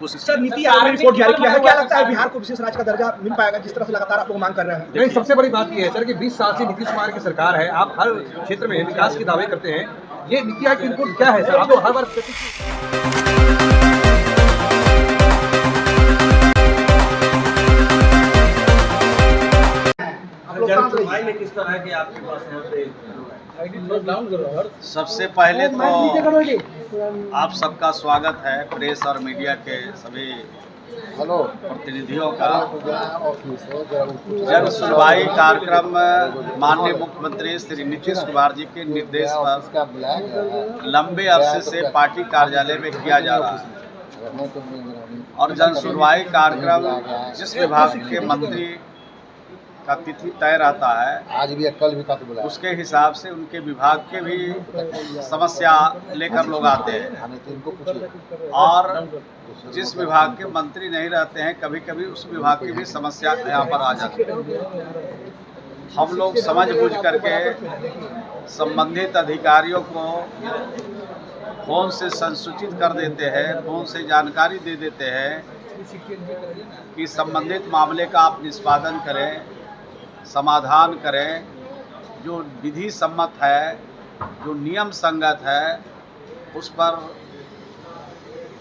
Sir, NITI Aayog ने report जारी किया है, क्या लगता है बिहार को विशेष राज्य का दर्जा मिल पाएगा जिस तरह से लगातार आप लोग मांग कर रहे हैं? नहीं, सबसे बड़ी बात यह है सर कि 20 साल से नीतीश कुमार की सरकार है। आप हर क्षेत्र में विकास के दावे करते हैं। ये नीति आयोग की रिपोर्ट क्या है सर? आप तो हर बार किस तरह के आपके पास सबसे पहले तो आप सबका स्वागत है, प्रेस और मीडिया के सभी प्रतिनिधियों का। जन सुनवाई कार्यक्रम माननीय मुख्यमंत्री श्री नीतीश कुमार जी के निर्देश पर लंबे अरसे से पार्टी कार्यालय में किया जा रहा है और जन सुनवाई कार्यक्रम जिस विभाग के मंत्री का तिथि तय रहता है, आज भी कल भी काफी बुलाया, उसके हिसाब से उनके विभाग के भी समस्या लेकर लोग आते हैं और जिस विभाग के मंत्री नहीं रहते हैं, कभी कभी उस विभाग की भी समस्या यहाँ पर आ जाती है। हम लोग समझ बूझ करके संबंधित अधिकारियों को फोन से संसूचित कर देते हैं, फोन से जानकारी दे देते हैं कि संबंधित मामले का आप निष्पादन करें, समाधान करें, जो विधि सम्मत है, जो नियम संगत है, उस पर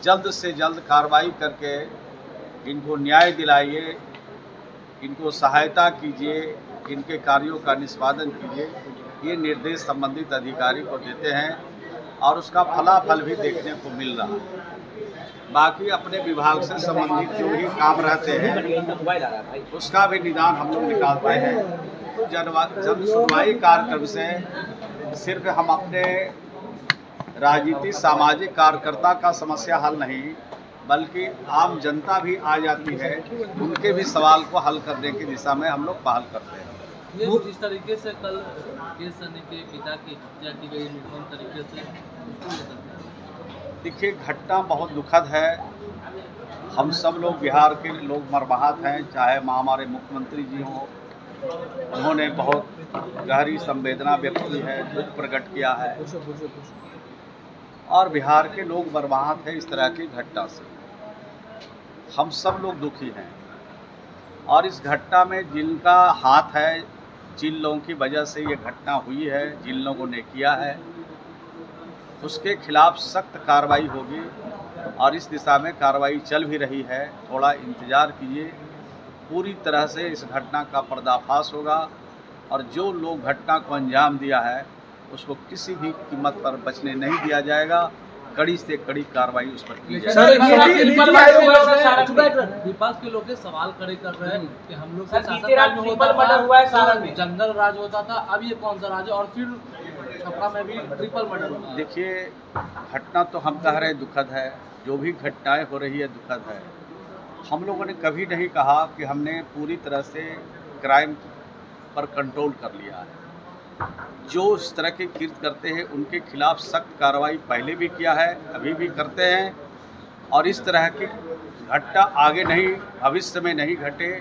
जल्द से जल्द कार्रवाई करके इनको न्याय दिलाइए, इनको सहायता कीजिए, इनके कार्यों का निष्पादन कीजिए। ये निर्देश संबंधित अधिकारी को देते हैं और उसका फलाफल भी देखने को मिल रहा है। बाकी अपने विभाग से संबंधित जो भी काम रहते हैं उसका भी निदान हम लोग निकालते हैं। तो जन सुनवाई कार्यक्रम से सिर्फ हम अपने राजनीतिक सामाजिक कार्यकर्ता का समस्या हल नहीं, बल्कि आम जनता भी आ जाती है, उनके भी सवाल को हल करने की दिशा में हम लोग पहल करते हैं। ये जिस तरीके से कल केस सनी के पिता की हत्या की गई निर्मम तरीके से, देखिए घटना बहुत दुखद है। हम सब लोग बिहार के लोग मर्माहत हैं, चाहे हमारे मुख्यमंत्री जी हों, उन्होंने बहुत गहरी संवेदना व्यक्त की है, दुख प्रकट किया है और बिहार के लोग मर्माहत हैं इस तरह की घटना से। हम सब लोग दुखी हैं और इस घटना में जिनका हाथ है, जिन लोगों की वजह से ये घटना हुई है, जिन लोगों ने किया है, उसके खिलाफ सख्त कार्रवाई होगी और इस दिशा में कार्रवाई चल भी रही है। थोड़ा इंतज़ार कीजिए, पूरी तरह से इस घटना का पर्दाफाश होगा और जो लोग घटना को अंजाम दिया है उसको किसी भी कीमत पर बचने नहीं दिया जाएगा। कड़ी से कड़ी कार्रवाई उस पर की जाएगी। विपक्ष के लोग सवाल खड़े कर रहे हैं कि हम लोग के शासनकाल में होता था जंगल राज होता था, अब ये कौन सा राज है और फिर छपरा में भी ट्रिपल मर्डर हुआ। देखिए घटना तो हम कह रहे हैं दुखद है, जो भी घटनाएं हो रही है दुखद है। हम लोगों ने कभी नहीं कहा कि हमने पूरी तरह से क्राइम पर कंट्रोल कर लिया है। जो इस तरह के कृत्य करते हैं उनके खिलाफ सख्त कार्रवाई पहले भी किया है, अभी भी करते हैं और इस तरह की घटना आगे नहीं, भविष्य में नहीं घटे,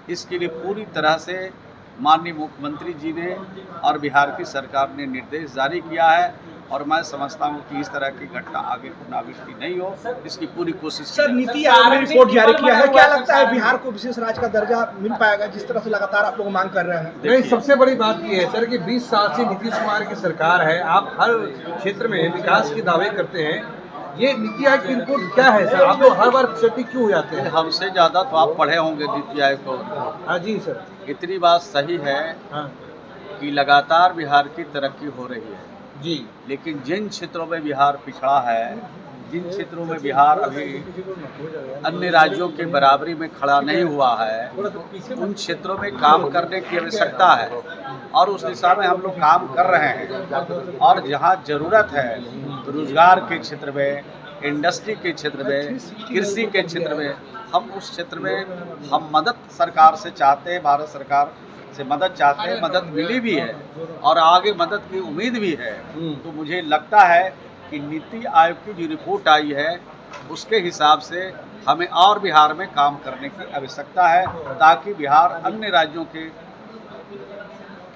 इसके लिए पूरी तरह से माननीय मुख्यमंत्री जी ने और बिहार की सरकार ने निर्देश जारी किया है और मैं समझता हूँ कि इस तरह की घटना आगे पुनरावृत्ति नहीं हो, इसकी पूरी कोशिश। सर, नीति आयोग ने रिपोर्ट जारी किया है, क्या लगता है बिहार को विशेष राज्य का दर्जा मिल पाएगा जिस तरह से लगातार आप लोग मांग कर रहे हैं? नहीं, सबसे बड़ी बात यह है सर कि 20 साल से नीतीश कुमार की सरकार है। आप हर क्षेत्र में विकास के दावे करते हैं। ये नीति आयोग की रिपोर्ट क्या है सर? आप लोग हर बार क्षति क्यों हो जाते हैं? हमसे ज़्यादा तो आप पढ़े होंगे नीति आयोग को। हाँ जी सर, इतनी बात सही है कि लगातार बिहार की तरक्की हो रही है जी, लेकिन जिन क्षेत्रों में बिहार पिछड़ा है, जिन क्षेत्रों में बिहार अभी अन्य राज्यों के बराबरी में खड़ा नहीं हुआ है, उन क्षेत्रों में काम करने की आवश्यकता है और उस दिशा में हम लोग काम कर रहे हैं। और जहां ज़रूरत है रोजगार के क्षेत्र में, इंडस्ट्री के क्षेत्र में, कृषि के क्षेत्र में, हम उस क्षेत्र में हम मदद सरकार से चाहते हैं, भारत सरकार से मदद चाहते हैं, मदद मिली भी है और आगे मदद की उम्मीद भी है। तो मुझे लगता है कि नीति आयोग की जो रिपोर्ट आई है उसके हिसाब से हमें और बिहार में काम करने की आवश्यकता है ताकि बिहार अन्य राज्यों के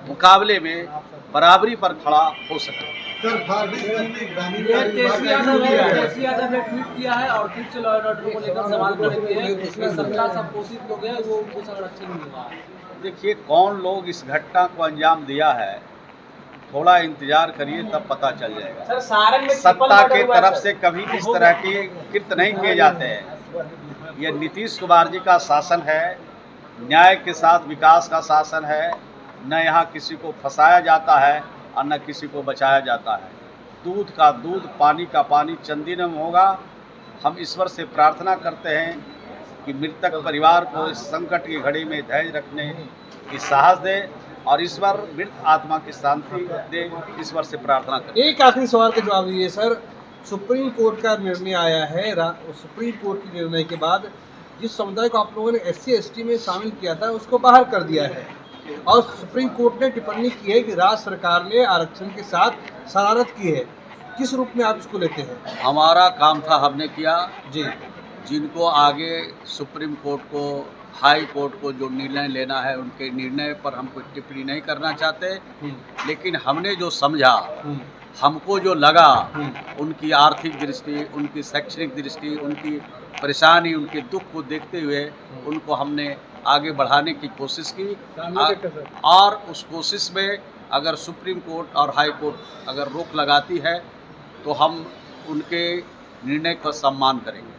मुकाबले में बराबरी पर खड़ा हो सके। तेजस्वी यादव ने ट्वीट किया है और फिर से लॉ एंड ऑर्डर को लेकर सवाल खड़े किए हैं कि 17 संपोषित लोग हैं वो उनको संरक्षण मिल रहा है। देखिए, कौन लोग इस घटना को अंजाम दिया है, थोड़ा इंतजार करिए तब पता चल जाएगा। सर सारण में सत्ता के तरफ से कभी इस तरह के कृत्य नहीं किए जाते हैं। ये नीतीश कुमार जी का शासन है, न्याय के साथ विकास का शासन है। न यहाँ किसी को फंसाया जाता है और न किसी को बचाया जाता है। दूध का दूध, पानी का पानी चंदीनम होगा। हम ईश्वर से प्रार्थना करते हैं कि मृतक परिवार को इस संकट की घड़ी में धैर्य रखने की साहस दे और ईश्वर मृत आत्मा की शांति दे, ईश्वर से प्रार्थना करें। एक आखिरी सवाल का जवाब दीजिए सर। सुप्रीम कोर्ट का निर्णय आया है, सुप्रीम कोर्ट के निर्णय के बाद जिस समुदाय को आप लोगों ने SC ST में शामिल किया था उसको बाहर कर दिया है और सुप्रीम कोर्ट ने टिप्पणी की है कि राज्य सरकार ने आरक्षण के साथ शरारत की है। किस रूप में आप इसको लेते हैं? हमारा काम था, हमने किया जी। जिनको आगे सुप्रीम कोर्ट को, हाई कोर्ट को जो निर्णय लेना है उनके निर्णय पर हम कोई टिप्पणी नहीं करना चाहते, लेकिन हमने जो समझा, हमको जो लगा, उनकी आर्थिक दृष्टि, उनकी शैक्षणिक दृष्टि, उनकी परेशानी, उनके दुख को देखते हुए उनको हमने आगे बढ़ाने की कोशिश की और उस कोशिश में अगर सुप्रीम कोर्ट और हाई कोर्ट अगर रोक लगाती है तो हम उनके निर्णय का सम्मान करेंगे।